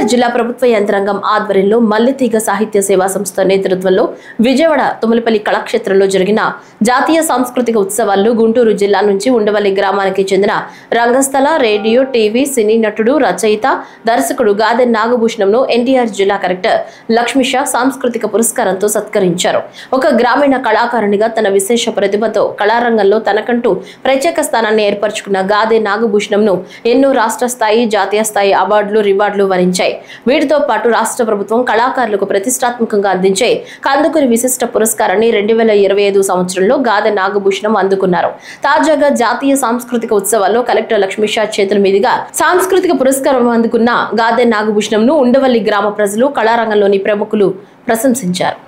ఎన్టీఆర్ జిల్లా ప్రభుత్వ యంత్రాంగం ఆధ్వర్యంలో మల్లితీగ సాహిత్య సేవా సంస్థ నేతృత్వంలో విజయవాడ తుమ్మలపల్లి కళాక్షేత్రంలో జరిగిన జాతీయ సాంస్కృతిక ఉత్సవాల్లో గుంటూరు జిల్లా నుంచి ఉండవల్లి గ్రామానికి చెందిన రంగస్థల, రేడియో, టీవీ, సినీ నటుడు, రచయిత, దర్శకుడు గాదె నాగభూషణంను ఎన్టీఆర్ జిల్లా కలెక్టర్ లక్ష్మీషా సాంస్కృతిక పురస్కారంతో సత్కరించారు. ఒక గ్రామీణ కళాకారునిగా తన విశేష ప్రతిభతో కళారంగంలో తనకంటూ ప్రత్యేక స్థానాన్ని ఏర్పరచుకున్న గాదె నాగభూషణంను ఎన్నో రాష్ట్ర స్థాయి, జాతీయ స్థాయి అవార్డులు, రివార్డులు వరించాయి. వీటితో పాటు రాష్ట్ర ప్రభుత్వం కళాకారులకు ప్రతిష్టాత్మకంగా అందించే కందుకూరి విశిష్ట పురస్కారాన్ని 2025 సంవత్సరంలో గాదె నాగభూషణం అందుకున్నారు. తాజాగా జాతీయ సాంస్కృతిక ఉత్సవాల్లో కలెక్టర్ లక్ష్మీషా చేతుల మీదుగా సాంస్కృతిక పురస్కారం అందుకున్న గాదె నాగభూషణంను ఉండవల్లి గ్రామ ప్రజలు, కళారంగంలోని ప్రముఖులు ప్రశంసించారు.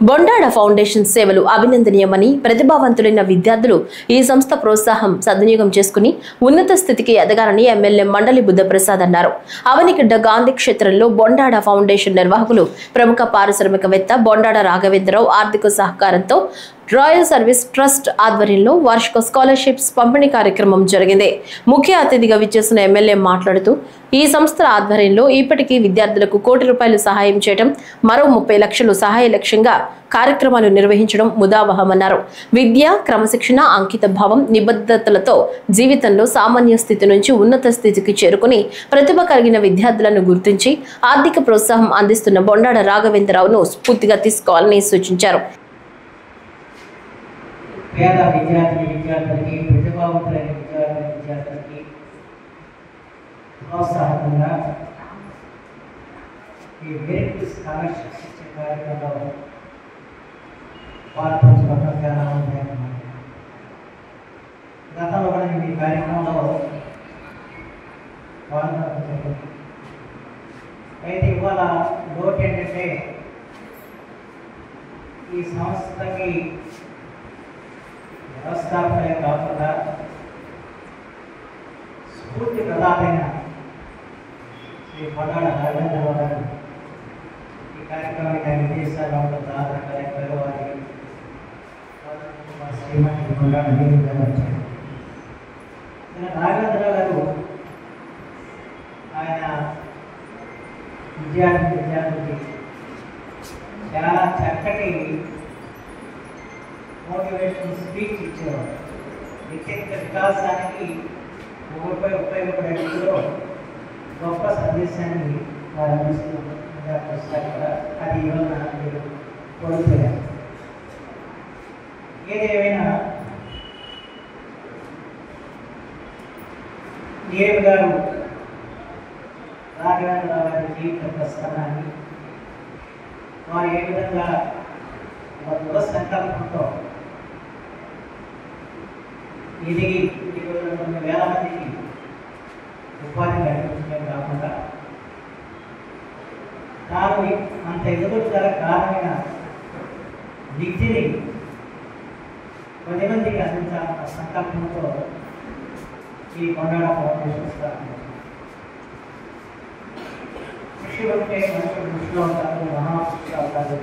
బొండాడ ఫౌండేషన్ సేవలు అభినందనీయమని, ప్రతిభావంతులైన విద్యార్థులు ఈ సంస్థ ప్రోత్సాహం సద్వినియోగం చేసుకుని ఉన్నత స్థితికి ఎదగాలని ఎమ్మెల్యే మండలి బుద్ధప్రసాద్ అన్నారు. అవనిగడ్డ గాంధీ క్షేత్రంలో బొండాడ ఫౌండేషన్ నిర్వాహకులు, ప్రముఖ పారిశ్రామికవేత్త బొండాడ రాఘవేంద్రరావు ఆర్థిక సహకారంతో రాయల్ సర్వీస్ ట్రస్ట్ ఆధ్వర్యంలో వార్షిక స్కాలర్షిప్స్ పంపిణీ కార్యక్రమం జరిగింది. ముఖ్య అతిథిగా విచ్చేసిన ఎమ్మెల్యే మాట్లాడుతూ, ఈ సంస్థ ఆధ్వర్యంలో ఇప్పటికీ విద్యార్థులకు ₹1 కోటి సహాయం చేయడం, మరో 30 లక్షలు సహాయ లక్ష్యంగా కార్యక్రమాలు నిర్వహించడం ముదావహమన్నారు. విద్య, క్రమశిక్షణ, అంకిత భావం, నిబద్ధతలతో జీవితంలో సామాన్య స్థితి నుంచి ఉన్నత స్థితికి చేరుకుని ప్రతిభ కలిగిన విద్యార్థులను గుర్తించి ఆర్థిక ప్రోత్సాహం అందిస్తున్న బొండాడ రాఘవేంద్రరావును స్ఫూర్తిగా తీసుకోవాలని సూచించారు. పేద విద్యార్థులకి, ప్రతిభావంతులైన విద్యార్థులకి ప్రోత్సాహంగా ఈ మెరిట్ స్కాలర్షిప్స్ ఇచ్చే కార్యక్రమంలో పాల్పంచుకోవడం చాలా ఆనందకరమైన. గతంలో కూడా నేను ఈ కార్యక్రమంలో పాల్గొనడం జరిగింది. అయితే ఇవాళ లోటు ఏంటంటే ఈ సంస్థకి వ్యవస్థాపనే కాకుండా స్ఫూర్తి ప్రదాతైన శ్రీ బొండాడ రాఘవేంద్రరావు గారు ఈ కార్యక్రమానికి ఆయన విజయసాగా ఉంటుంది. కలెక్టర్ వారి శ్రీమతి బొండాడ గారు వచ్చారు. రాఘవేంద్రరావు గారు ఆయన విద్యార్థులకి చాలా చక్కటి మోటివేషన్ స్పీచ్ ఇచ్చేవారు. వ్యక్తిగత వికాసానికి ఉపయోగపడేందులో గొప్ప సందేశాన్ని వారు అందిస్తున్నారు కూడా. అది ఇవాళ మీరు కోల్పోయారు. ఏదేమైనా దేవ్ గారు రాఘవేంద్రరావు గారి జీవిత ప్రస్థానాన్ని వారు ఏ విధంగా దృఢ సంకల్పంతో ఎదిగి 29,000 మందికి ఉపాధి కల్పించడమే కాకుండా తాను అంత ఎదుగుదల కారణమైన విద్యని 10 మందికి అందించాలన్న సంకల్పంతో ఈ బొండాడ ఫౌండేషన్ స్థాపించారు. కృషి ఉంటే మనుషులు దృష్టిలో ఉంటారు, మహాకృషి అవుతారు.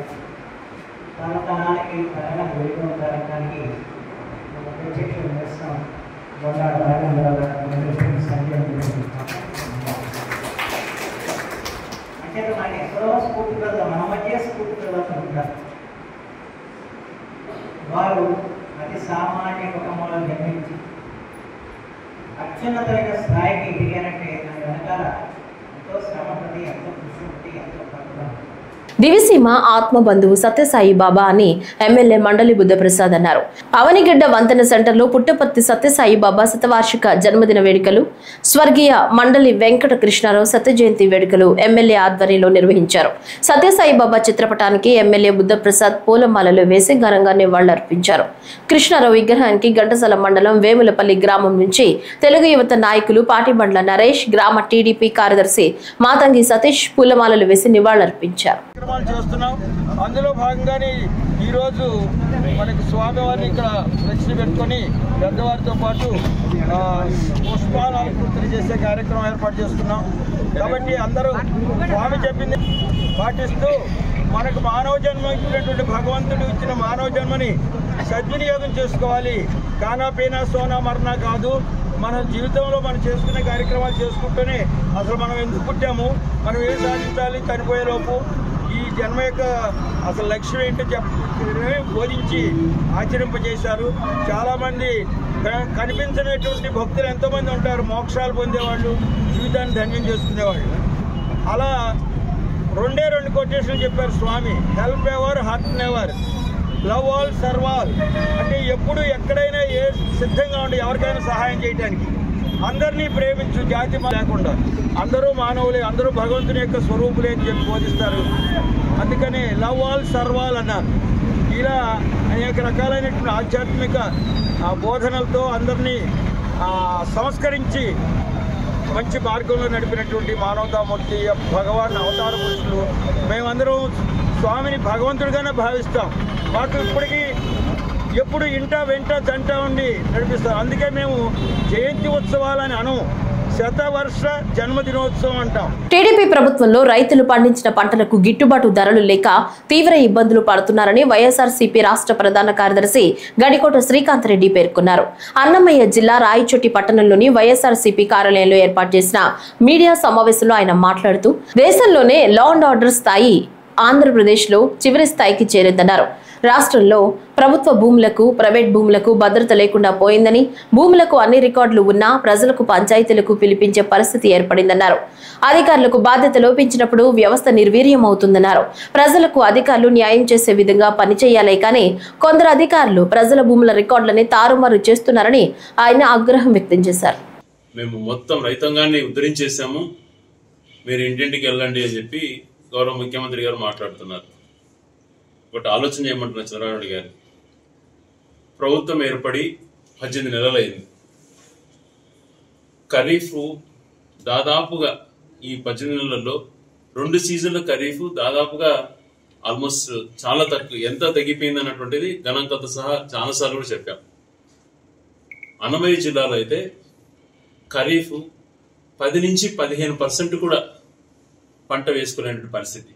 తనతనానికి తన వెలుగు ఉంటారనడానికి ప్రత్యక్ష నిదర్శనం బొండాడ రాఘవేంద్రరావు గారు సంజయం అంటే నాకు ఎక్కడో స్ఫూర్తి ప్రజలు మన మధ్య స్ఫూర్తి ప్రజలు ఉంటారు. వారు అతి సామాన్య కుటుంబంలో జన్మించి అత్యున్నతమైన స్థాయికి ఎదిగారంటే దాని వెనకాల ఎంతో శ్రమపడి, ఎంతో కృషి ఉండి, ఎంతో పట్టుదల. దివిసీమ ఆత్మ బంధువు సత్యసాయి బాబా అని ఎమ్మెల్యే మండలి బుద్ధప్రసాద్ అన్నారు. అవనిగడ్డ వంతెన సెంటర్లో పుట్టపర్తి సత్యసాయి బాబా శతవార్షిక జన్మదిన వేడుకలు, స్వర్గీయ మండలి వెంకట కృష్ణారావు సత్య జయంతి వేడుకలు ఎమ్మెల్యే ఆధ్వర్యంలో నిర్వహించారు. సత్యసాయి బాబా చిత్రపటానికి ఎమ్మెల్యే బుద్ధప్రసాద్ పూలమాలలు వేసి ఘనంగా నివాళులర్పించారు. కృష్ణారావు విగ్రహానికి ఘంటసాల మండలం వేములపల్లి గ్రామం నుంచి తెలుగు యువత నాయకులు పాటిబండ్ల నరేష్, గ్రామ టీడీపీ కార్యదర్శి మాతంగి సతీష్ పూలమాలలు వేసి నివాళులర్పించారు. చేస్తున్నాం. అందులో భాగంగానే ఈరోజు మనకి స్వామివారిని ఇక్కడ ఫ్లెక్సీ పెట్టుకొని పెద్దవారితో పాటు పుష్పాలంకృతి చేసే కార్యక్రమం ఏర్పాటు చేస్తున్నాం. కాబట్టి అందరూ స్వామి చెప్పింది పాటిస్తూ మనకు మానవ జన్మ ఇచ్చినటువంటి భగవంతుడు ఇచ్చిన మానవ జన్మని సద్వినియోగం చేసుకోవాలి. కానా పీనా సోనా మరణా కాదు. మన జీవితంలో మనం చేసుకునే కార్యక్రమాలు చేసుకుంటూనే అసలు మనం ఎందుకు పుట్టాము, మనం ఏం సాధించాలి, చనిపోయేలోపు ఈ జన్మ యొక్క అసలు లక్ష్యం ఏంటో బోధించి ఆచరింపజేశారు. చాలామంది కనిపించినటువంటి భక్తులు ఎంతోమంది ఉంటారు, మోక్షాలు పొందేవాళ్ళు, జీవితాన్ని ధన్యం చేసుకునేవాళ్ళు. అలా రెండు కొటేషన్లు చెప్పారు స్వామి. Help ever, hurt never, love all, serve all. అంటే ఎప్పుడు ఎక్కడైనా సిద్ధంగా ఉండి ఎవరికైనా సహాయం చేయడానికి. అందరినీ ప్రేమించు, జాతి లేకుండా. అందరూ మానవులే, అందరూ భగవంతుని యొక్క స్వరూపులే అని చెప్పి బోధిస్తారు. అందుకని లవ్ ఆల్, సర్వ్ ఆల్ అన్నారు. ఇలా అనేక రకాలైనటువంటి ఆధ్యాత్మిక బోధనలతో అందరినీ సంస్కరించి మంచి మార్గంలో నడిపినటువంటి మానవతామూర్తి భగవాన్ అవతార పురుషులు. మేమందరం స్వామిని భగవంతుడిగానే భావిస్తాం. మాకు ఇప్పటికీ ఎప్పుడు ఇంట వెంట జంట ఉండి నడిపిస్తాం. అందుకే మేము జయంతి ఉత్సవాలని అనము, శతవర్ష జన్మదినోత్సవం అంటాం. టీడీపీ ప్రభుత్వంలో రైతులు పండించిన పంటలకు గిట్టుబాటు ధరలు లేక తీవ్ర ఇబ్బందులు పడుతున్నారని వైఎస్ఆర్సీపీ రాష్ట్ర ప్రధాన కార్యదర్శి గడికోట శ్రీకాంత్ రెడ్డి పేర్కొన్నారు. అన్నమయ్య జిల్లా రాయచోటి పట్టణంలోని వైఎస్ఆర్సీపీ కార్యాలయంలో ఏర్పాటు చేసిన మీడియా సమావేశంలో ఆయన మాట్లాడుతూ దేశంలోనే లా అండ్ ఆర్డర్ స్థాయి ఆంధ్రప్రదేశ్లో చివరి స్థాయికి చేరిందన్నారు. రాష్ట్రంలో ప్రభుత్వ భూములకు, ప్రైవేట్ భూములకు భద్రత లేకుండా పోయిందని, భూములకు అన్ని రికార్డులు ఉన్నా ప్రజలకు పంచాయతీలకు పిలిపించే పరిస్థితి ఏర్పడిందన్నారు. అధికారులకు బాధ్యత లోపించినప్పుడు వ్యవస్థ నిర్వీర్యం అవుతుందన్నారు. ప్రజలకు అధికారులు న్యాయం చేసే విధంగా పనిచేయాలే కానీ కొందరు అధికారులు ప్రజల భూముల రికార్డులని తారుమారు చేస్తున్నారని ఆయన ఆగ్రహం వ్యక్తం చేశారు. మేము మొత్తం రైతాంగాన్ని ఉద్ధరించేసాము, మీరు ఇంటింటికి వెళ్ళండి అని చెప్పి గౌరవ ముఖ్యమంత్రి గారు మాట్లాడుతున్నారు. ఒకటి ఆలోచన చేయమంటున్నారు చంద్రబాబు నాయుడు గారు. ప్రభుత్వం ఏర్పడి 18 నెలలైంది. ఖరీఫ్ దాదాపుగా ఈ 18 నెలల్లో 2 సీజన్ల ఖరీఫ్ దాదాపుగా ఆల్మోస్ట్ చాలా తక్కువ, ఎంత తగ్గిపోయింది అన్నటువంటిది గణాంకాలతో సహా చాలాసార్లు కూడా చెప్పాం. అన్నమయ్య జిల్లాలో అయితే ఖరీఫ్ 10 నుంచి 15% కూడా పంట వేసుకునేటువంటి పరిస్థితి.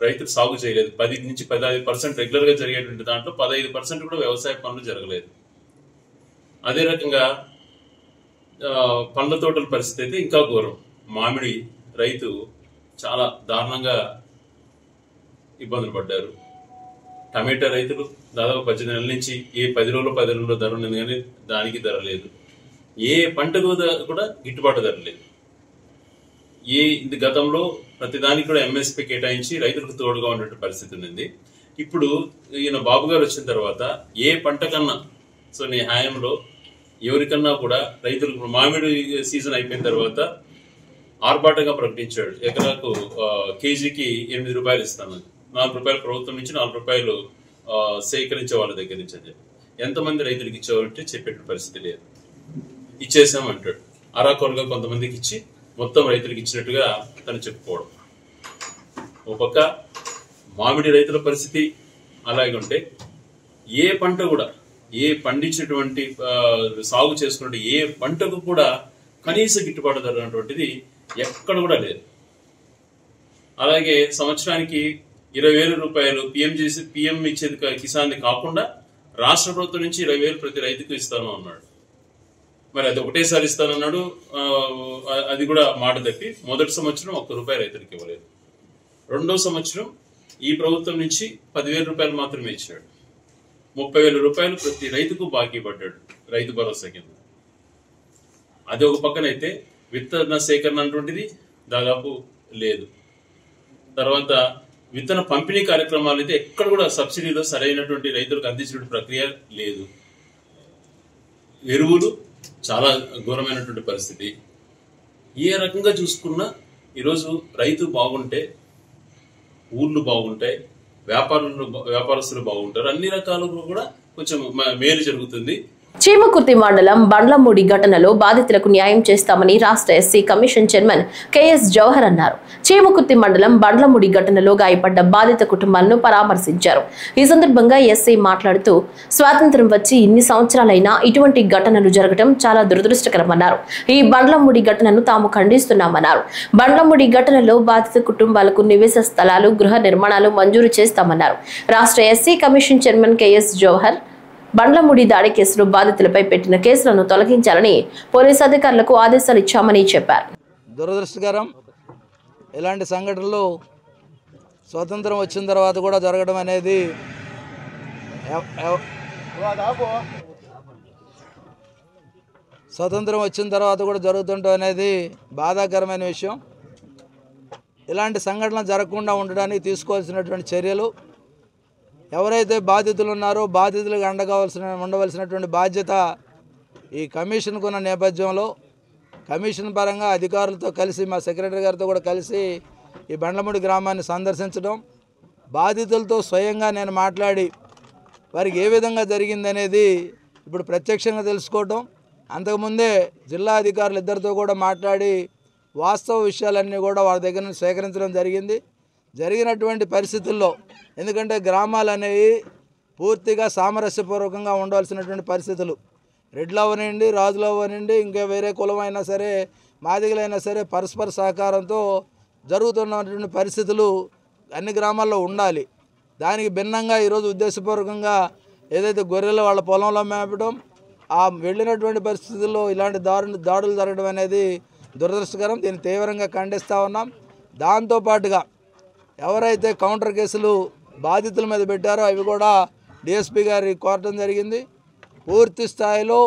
రైతులు సాగు చేయలేదు. 10 నుంచి 15% రెగ్యులర్ గా జరిగేటువంటి దాంట్లో 15% కూడా వ్యవసాయ పనులు జరగలేదు. అదే రకంగా పండ్ల తోటల పరిస్థితి అయితే ఇంకా ఘోరం. మామిడి రైతు చాలా దారుణంగా ఇబ్బందులు పడ్డారు. టమాటా రైతులు దాదాపు 18 నెలల నుంచి ఏ 10 రోజుల్లో ధర ఉన్నది కానీ దానికి ధర లేదు. ఏ పంటకు కూడా గిట్టుబాటు ధర లేదు. గతంలో ప్రతిదానికి కూడా ఎంఎస్పీ కేటాయించి రైతులకు తోడుగా ఉండే పరిస్థితి ఉంది. ఇప్పుడు ఈయన బాబు గారు వచ్చిన తర్వాత ఏ పంట కన్నా, సో నీ హాయంలో ఎవరికన్నా కూడా రైతులకు మామిడి సీజన్ అయిపోయిన తర్వాత ఆర్భాటంగా ప్రకటించాడు. ఎకరాకు కేజీకి 8 రూపాయలు ఇస్తాను, 4 రూపాయలు ప్రభుత్వం నుంచి, 4 రూపాయలు సేకరించే వాళ్ళ దగ్గర నుంచి అని చెప్పి. ఎంతమంది రైతులకు ఇచ్చేవారంటే చెప్పేట పరిస్థితి లేదు. ఇచ్చేసామంటాడు. అరాకొరగా కొంతమందికి ఇచ్చి మొత్తం రైతులకు ఇచ్చినట్టుగా తను చెప్పుకోవడం. ఒక పక్క మామిడి రైతుల పరిస్థితి అలాగే ఉంటే ఏ పంట కూడా, ఏ పండించినటువంటి సాగు చేసుకున్నట్టు ఏ పంటకు కూడా కనీస గిట్టుబాటు ధర అన్నటువంటిది ఎక్కడ కూడా లేదు. అలాగే సంవత్సరానికి 20,000 రూపాయలు పిఎం ఇచ్చేది కిసాన్ కాకుండా రాష్ట్ర ప్రభుత్వం నుంచి 20,000 ప్రతి రైతుకు ఇస్తాను అన్నాడు. మరి అది ఒకటేసారి ఇస్తానన్నాడు. అది కూడా మాట తప్పి మొదటి సంవత్సరం 1 రూపాయి రైతులకు ఇవ్వలేదు. రెండో సంవత్సరం ఈ ప్రభుత్వం నుంచి 10,000 రూపాయలు మాత్రమే ఇచ్చాడు. 30,000 రూపాయలు ప్రతి రైతుకు బాకీ పడ్డాడు రైతు భరోసా కింద. అది ఒక పక్కనైతే విత్తన సేకరణ అటువంటిది దాదాపు లేదు. తర్వాత విత్తన పంపిణీ కార్యక్రమాలు అయితే ఎక్కడ కూడా సబ్సిడీలో సరైనటువంటి రైతులకు అందించిన ప్రక్రియ లేదు. ఎరువులు చాలా ఘోరమైనటువంటి పరిస్థితి. ఏ రకంగా చూసుకున్నా ఈరోజు రైతు బాగుంటే ఊర్లు బాగుంటాయి, వ్యాపారస్తులు బాగుంటారు, అన్ని రకాలుగా కూడా కొంచెం మేలు జరుగుతుంది. చీమకుర్తి మండలం బండ్లమూడి ఘటనలో బాధితులకు న్యాయం చేస్తామని రాష్ట్ర SC commission chairman KS Jawahar అన్నారు. చీమకుర్తి మండలం బండ్లమూడి ఘటనలో గాయపడ్డ బాధిత కుటుంబాలను పరామర్శించారు. ఈ సందర్భంగా ఎస్సీ మాట్లాడుతూ స్వాతంత్ర్యం వచ్చి ఇన్ని సంవత్సరాలైనా ఇటువంటి ఘటనలు జరగడం చాలా దురదృష్టకరమన్నారు. ఈ బండ్లమూడి ఘటనను తాము ఖండిస్తున్నామన్నారు. బండ్లమూడి ఘటనలో బాధిత కుటుంబాలకు నివేశ స్థలాలు, గృహ నిర్మాణాలు మంజూరు చేస్తామన్నారు. రాష్ట్ర SC commission chairman KS Jawahar Bandlamudi దాడి కేసులో బాధితులపై పెట్టిన కేసులను తొలగించాలని పోలీసు అధికారులకు ఆదేశాలు ఇచ్చామని చెప్పారు. దురదృష్టకరం. ఇలాంటి సంఘటనలు స్వతంత్రం వచ్చిన తర్వాత కూడా జరగడం అనేది జరుగుతుండడం అనేది బాధాకరమైన విషయం. ఇలాంటి సంఘటనలు జరగకుండా ఉండడానికి తీసుకోవాల్సినటువంటి చర్యలు, ఎవరైతే బాధితులు ఉన్నారో బాధితులకు అండగా ఉండవలసినటువంటి బాధ్యత ఈ కమిషన్కు ఉన్న నేపథ్యంలో కమిషన్ పరంగా అధికారులతో కలిసి మా సెక్రటరీ గారితో కూడా కలిసి ఈ బండ్లమూడి గ్రామాన్ని సందర్శించడం, బాధితులతో స్వయంగా నేను మాట్లాడి వారికి ఏ విధంగా జరిగిందనేది ఇప్పుడు ప్రత్యక్షంగా తెలుసుకోవటం, అంతకుముందే జిల్లా అధికారులు ఇద్దరితో కూడా మాట్లాడి వాస్తవ విషయాలన్నీ కూడా వారి దగ్గర నుంచి సేకరించడం జరిగింది. జరిగినటువంటి పరిస్థితుల్లో, ఎందుకంటే గ్రామాలు అనేవి పూర్తిగా సామరస్యపూర్వకంగా ఉండవలసినటువంటి పరిస్థితులు, రెడ్లు అవనండి, రాజులు అవనండి, ఇంకా వేరే కులం అయినా సరే, మాదిగలైనా సరే పరస్పర సహకారంతో జరుగుతున్నటువంటి పరిస్థితులు అన్ని గ్రామాల్లో ఉండాలి. దానికి భిన్నంగా ఈరోజు ఉద్దేశపూర్వకంగా ఏదైతే గొర్రెలు వాళ్ళ పొలంలో మేపడం, ఆ వెళ్ళినటువంటి పరిస్థితుల్లో ఇలాంటి దాడులు జరగడం అనేది దురదృష్టకరం. దీన్ని తీవ్రంగా ఖండిస్తూ ఉన్నాం. దాంతోపాటుగా ఎవరైతే కౌంటర్ కేసులు బాధితుల మీద పెట్టారో అవి కూడా డిఎస్పీ గారి కోరటం జరిగింది. పూర్తి స్థాయిలో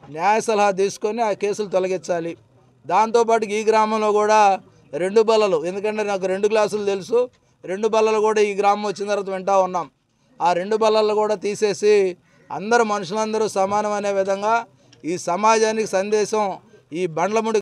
న్యాయ సలహా తీసుకొని ఆ కేసులు తొలగించాలి. దాంతోపాటు ఈ గ్రామంలో కూడా 2 బల్లలు, ఎందుకంటే నాకు 2 క్లాసులు తెలుసు, 2 బల్లలు కూడా ఈ గ్రామం వచ్చిన తర్వాత వింటూ ఉన్నాం. ఆ 2 బల్లలు కూడా తీసేసి మనుషులందరూ సమానం అనే విధంగా ఈ సమాజానికి సందేశం ఈ బండ్లమూడి